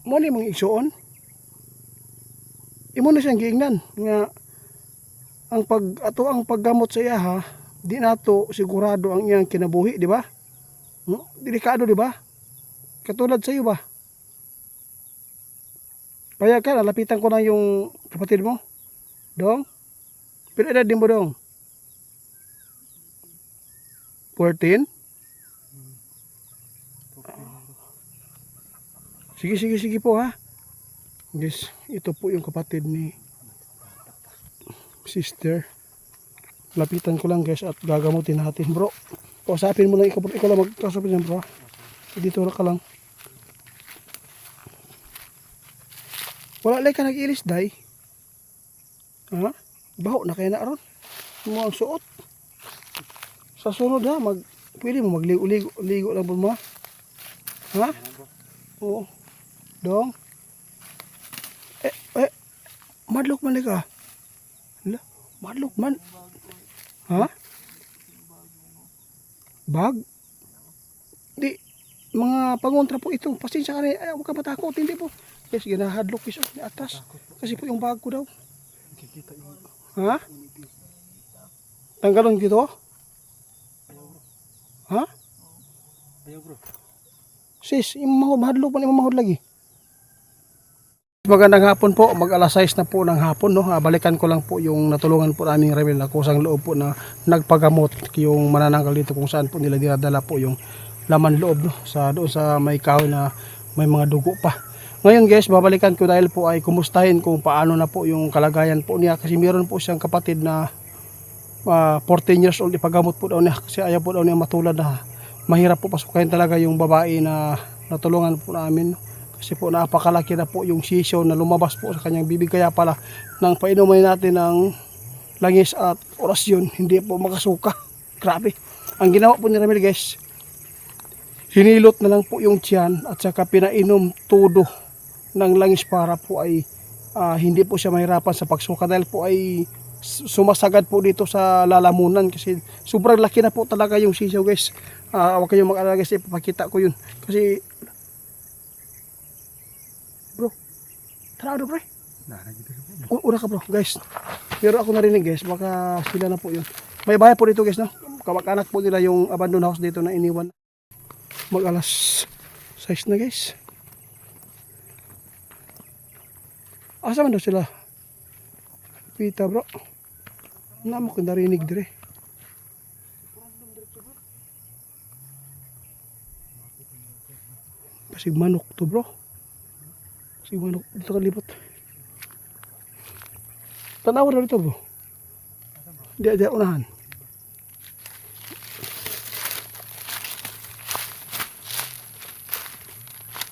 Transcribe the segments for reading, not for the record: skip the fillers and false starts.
mo ni mong igsuon. Imo na siyang giingnan nga ang paggamot sa iya ha, di nato sigurado ang iyang kinabuhi, di ba? Delikado, di ba? Katulad sa iyo ba? Payag ka, lapitan ko na yung kapatid mo. Dong? Pero edad din mo dong? 14? Sige po ha. Guys, ito po yung kapatid ni sister. Lapitan ko lang guys at gagamutin natin bro. Kausapin mo lang, ikaw lang magkausapin yan bro. Dito ka lang. Wala lang ka nag-ilis day. Ha? Baho na kaya na ron. Mo ang suot. Sa sunod ha, pwede mo magligo lang po mo. Ha? Oo. Dong. Madlok man ka. Hala, madlok man. Ha? Bag? Di, mga pangontra po ito. Pasensya ka rin. Ay, huwag ka matakot. Hindi po. Yes, ginahadlok iso ni atas. Kasi po yung bag ko daw. Ha? Tanggalon gitu? Ha? Ayaw bro. Sis, mahadlok man imong mahod lagi. Magandang hapon po, mag alas 6 na po ng hapon no. Balikan ko lang po yung natulungan po naming Ramil na kusang loob po na nagpagamot yung manananggal dito kung saan po nila dinadala po yung laman loob no, doon sa may kahoy na may mga dugo pa. Ngayon guys, babalikan ko dahil po ay kumustahin kung paano na po yung kalagayan po niya kasi meron po siyang kapatid na 14 years old, ipagamot po daw niya kasi ayaw po daw niya matulad na mahirap po pasukayin talaga yung babae na natulungan po namin no. Kasi po napakalaki na po yung sisyo na lumabas po sa kanyang bibig. Kaya pala nang painumin natin ng langis at orasyon, hindi po makasuka. Grabe. Ang ginawa po ni Ramil guys, hinilot na lang po yung tiyan at saka pinainom todo ng langis para po ay hindi po siya mahirapan sa pagsuka. Dahil po ay sumasagad po dito sa lalamunan kasi sobrang laki na po talaga yung sisyo guys. Huwag kayong mag-alala guys, ipapakita ko yun. Kasi bro, tara bro. Una ka bro, guys. Pero ako narinig guys, baka sila na po yun. May bahay po dito guys, no? Kamag-anak po nila yung abandoned house dito na iniwan. Mag alas 6 na guys. Asa man daw sila? Pita bro. Namo ko narinig dire. Pasig manok to bro. Pasig manok dito ka libot. Tanaw na dito bro. Di unahan.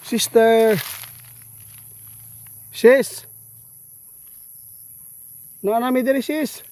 Sister. Sis. Naanami diri sis.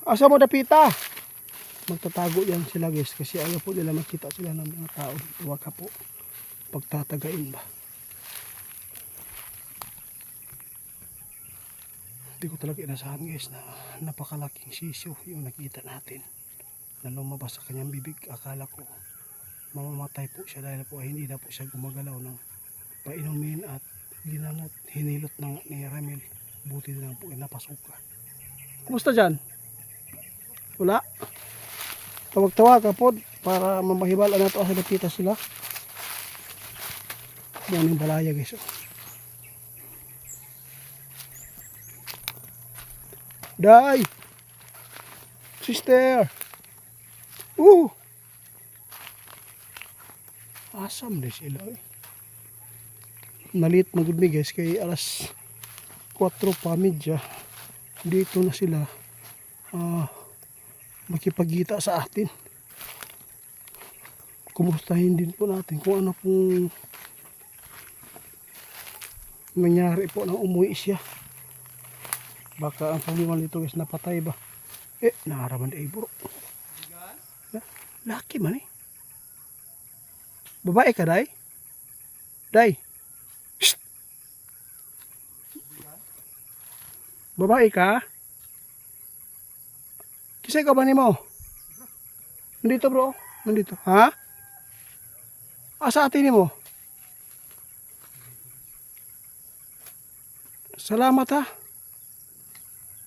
Asa mo dapita? Magtatago yan sila guys kasi ayaw po nila makita sila ng mga tao. Huwag ka po pagtatagain ba. Hindi ko talaga inasahan guys na napakalaking sisyo yung nakita natin na lumabas sa kanyang bibig. Akala ko mamamatay po siya dahil po hindi na po siya gumagalaw ng painumin at ginamot, hinilot ng ni Ramil. Buti na lang po ay napasuka. Kumusta dyan? Wala? Tawag-tawag ka po para mamahibalan na ito sa napita sila. Yan yung balaya guys. Day! Sister! Asam din sila eh. Nalit magud mi guys kay alas 4 pa medya. Dito na sila makipagkita sa atin. Kumustahin din po natin kung ano pong nangyari po nang umuwi siya. Baka ang problema nito guys napatay ba? Naaraman ay bro. Laki man eh. Babae ka day? Day. Shh. Babae ka? Kisay ka ba ni mo? Nandito bro. Nandito. Ha? Asa atin ni mo? Salamat ha.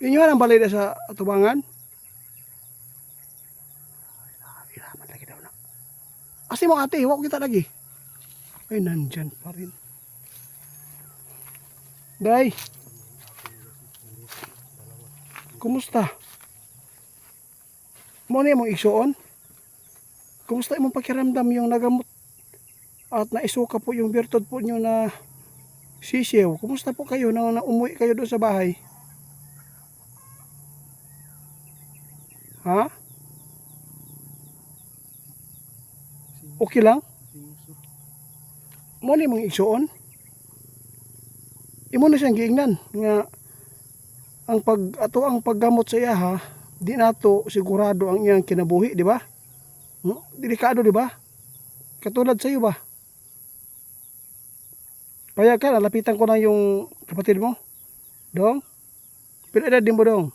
Inyo ang balay na sa tubangan. Ilaman lagi daw na. Asti mo ate, wag kita lagi. Ay, nandyan pa rin. Day. Kumusta? Mo ni mong igsuon? Kumusta imong pakiramdam yung nagamot at naisuka po yung birtod po nyo na sisiw? Kumusta po kayo na umuwi kayo doon sa bahay? Ha? Okay lang? Mo ni mong igsuon? Imo na siyang giingnan nga ang paggamot sa iya ha, di nato sigurado ang iyang kinabuhi, di ba? Delikado, di ba? Katulad sa iyo ba? Payag ka, lapitan ko na yung kapatid mo. Dong? Pila edad din mo, Dong?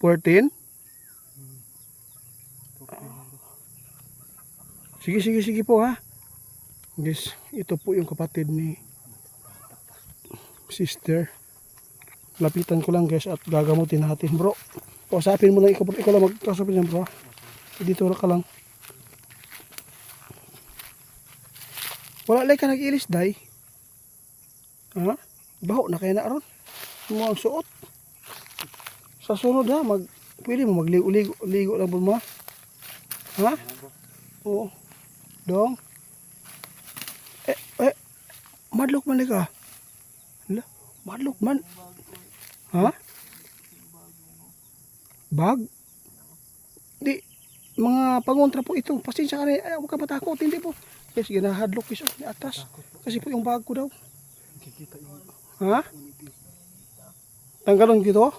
14? Sige po ha. Guys, ito po yung kapatid ni sister. Lapitan ko lang guys at gagamutin natin, bro. Kausapin mo lang, ikaw lang magkausapin niyan, bro. Dito ka lang. Wala lang ka nag-ilis, day. Ha? Baho na kaya na ron. Mo ang suot. Sa sunod ha, pwede mo magligo lang po mo. Ha? Oo. Dong. Madlok man ka. Hala, madlok man. Ha? Bag? Di, mga pangontra po ito. Pasensya ka rin. Ay, huwag ka matakot. Hindi po. Yes, ginahadlok iso ni atas. Kasi po yung bag ko daw. Ha? Tanggalon gitu?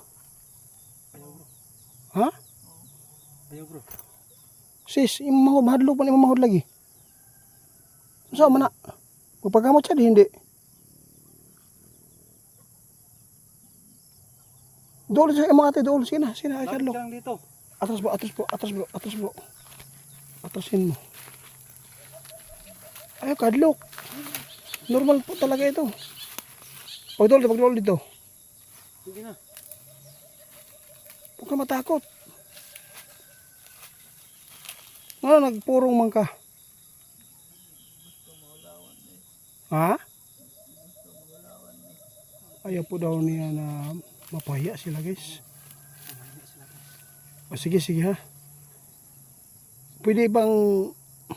Ha? Ayaw bro. Sis, yung mahadlok man yung mahod lagi. So, mana? Magpagamot siya, di hindi. Doon sa mga ate, doon. Sina, ay kadlok. Lang dito. Atras bro. Atrasin mo. Ayaw, kadlok. Normal po talaga ito. Pagdol dito. Sige na. Huwag ka matakot. Ano, nagpurong man ka? Ha? Ayaw po daw niya na mapahiya sila guys. O, sige ha. Pwede bang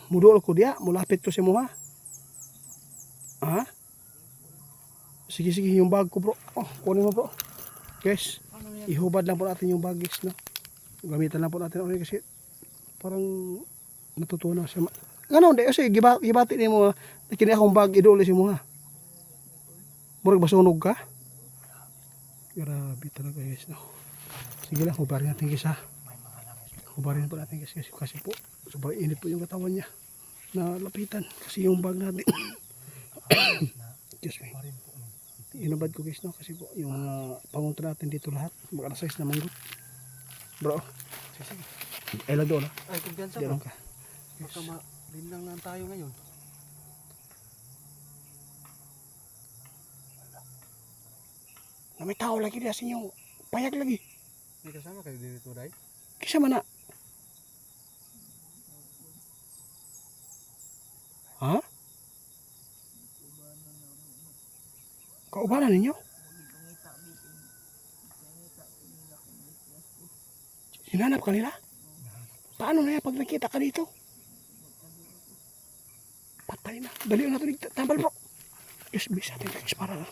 mudol ko diya? Mulapit ko si mo ha? Ha? Sige yung bag ko bro. Oh, kunin mo bro. Guys, ihubad lang po natin yung bag guys, no? Gamitan lang po natin ulit kasi parang natutunan siya. Ganon, di kasi gibati ni mo kini akong bag iduli si mo ha. Murag basunog ka? Grabe talaga guys, no? Sige lang, hubarin natin guys ha. Hubarin po natin guys kasi po sobrang init po yung katawan niya na lapitan kasi yung bag natin. Excuse me. Inabad ko guys, no? Kasi po yung pangunta natin dito lahat mag size na manggut. Bro, sige. Ay lang doon ha. Ay, kumpiyansa Diyan bro. ka. Baka malinlang lang tayo ngayon. Na may tao lagi diya sa inyo. Payag lagi. May kasama kayo dito, Day? Kisa man na. Ha? Kaubanan ninyo? Hinanap ka nila? Paano na yan pag nakita ka dito? Patay na. Dalion na ito. Tambal bro. Yes, bisa natin guys para na.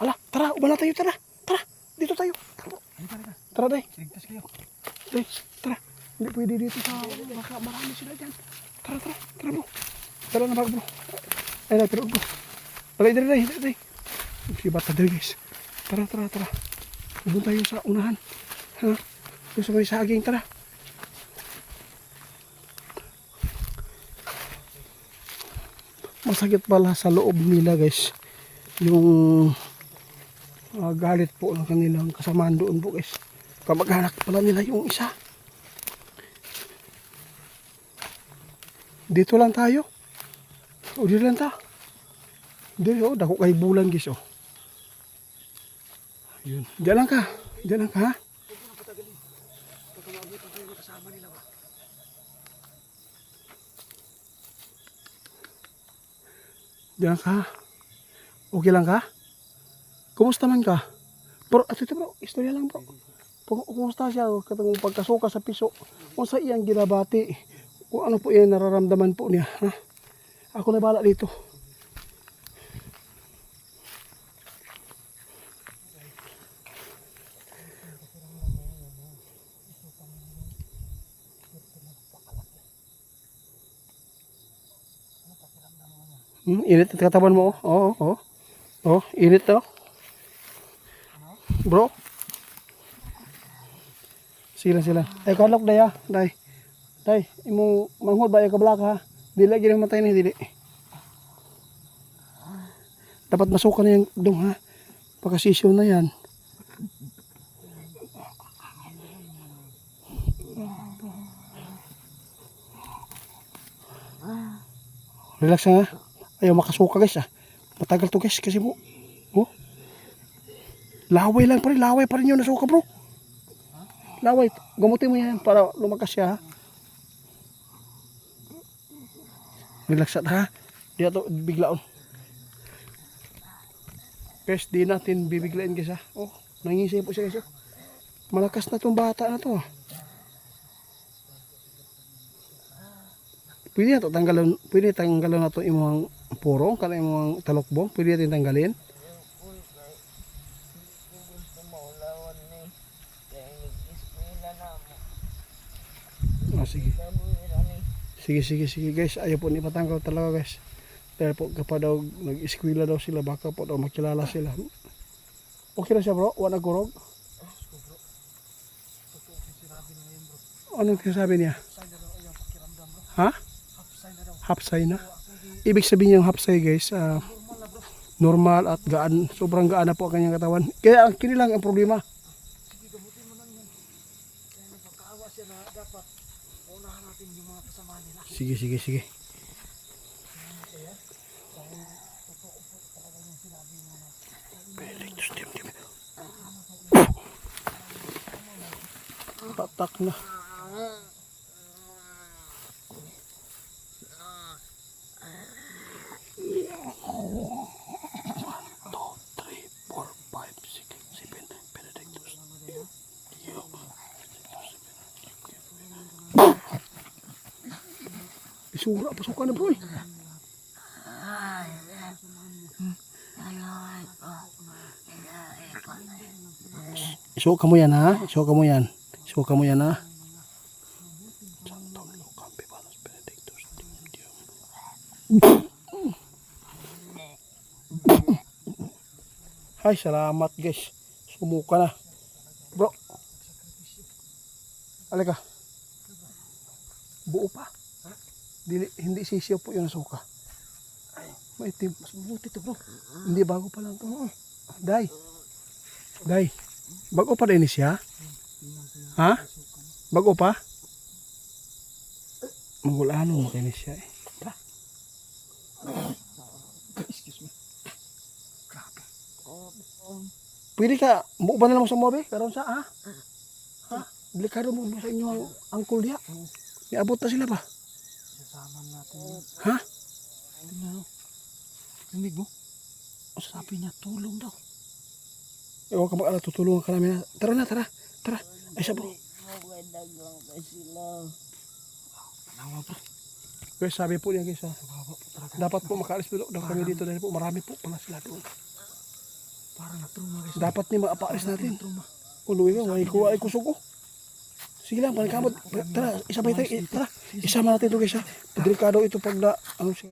Ala, tara. Uban na tayo. Tara. Dito tayo. Tara, day. Ligtas kayo. Day, tara. Hindi pwede dito sa baka marami sila dyan. Tara bro. Tara na bag bro. Ay, day, pero bro. Dali. Si bata dali guys. Tara. Doon tayo sa unahan. Ha? Doon sa may saging, tara. Masakit pala sa loob nila guys. Yung galit po ng kanilang kasamaan doon po guys. Kamag-anak pala nila yung isa. Dito lang tayo. O dito lang ta. Hindi, oh, dako kay bulan guys, oh. Yun. Diyan lang ka. Diyan lang ka, ha? Diyan ka. Okay lang ka? Kumusta man ka? Bro, ito bro, istorya lang bro. Kumusta siya? Katong pagkasuka sa piso. Kung sa iyang ginabati. Kung ano po yung nararamdaman po niya. Ha? Ako na bala dito. Init at katawan mo. Oo, oo. Oh, init to. Bro. Sila sila. Ay kalok daya, day. Day, imo manghod ba ka balaka ha? Dili lagi nang matay ni dili. Dapat masukan na yung dong ha. Pagkasisyo na yan. Relax nga. Ayaw makasuka guys ah. Matagal to guys kasi mo. Oh. Laway lang pa rin. Laway pa rin yung nasuka bro. Laway. Gamutin mo yan para lumakas siya ha. Relax ha. Di ato biglaon. Guys, di natin bibiglain guys ha. Oh, nangisay po siya guys. Oh. Malakas na tong bata na to. Pwede na to tanggalon. Pwede tanggalon na to imong purong kana imong talokbong. Pwede natin tanggalin. Oh, sige. Sige guys. Ayaw po ni patanggal talaga guys. Dahil po kapag daw nag-eskwela daw sila, baka po daw makilala sila. Okay na siya bro? Wala gurog? Anong sinasabi niya? Ha? Hapsay na? Ibig sabihin yung hapsay guys, normal at gaan. Sobrang gaan na po ang kanyang katawan. Kaya ang kinilang ang problema. Sige. Tatak na. Isura, pasukan na bro. Isuka mo yan ha. Isuka mo yan ha. Ay, salamat guys. Sumuka na. Bro. Alika. Buo pa. Hindi sisiyo po yung suka. Maitim. Mas mabuti to bro. Hindi bago pa lang to. Day. Bago pa rin siya? Ha? Bago pa? Magulano mo kayo siya eh. Excuse me. Grabe. Pwede ka, buo ba na lang mo sa mobe? Karoon sa ha? Ha? Delikado mo sa inyo ang angkol diya. Iabot na sila ba? Sasaman natin yun. Ha? Tingnan mo. Tingnig mo. O sabi niya, tulong daw. Ewan ka mag-ala, tutulungan ka namin. Tara. Ay siya bro. Magadagang pa sila. Tanawa bro. Guys, sabi po niya guys ha. Dapat po makaalis po daw kami dito dahil po marami po pala sila doon. Parang na-trauma guys. Dapat ni makapaalis natin. Uluwi ka, may kuha ay kusog ko. Sige lang, panikamot. Tara, isabay tayo. Tara, isama natin ito guys ha. Delikado ito pag na, ano siya.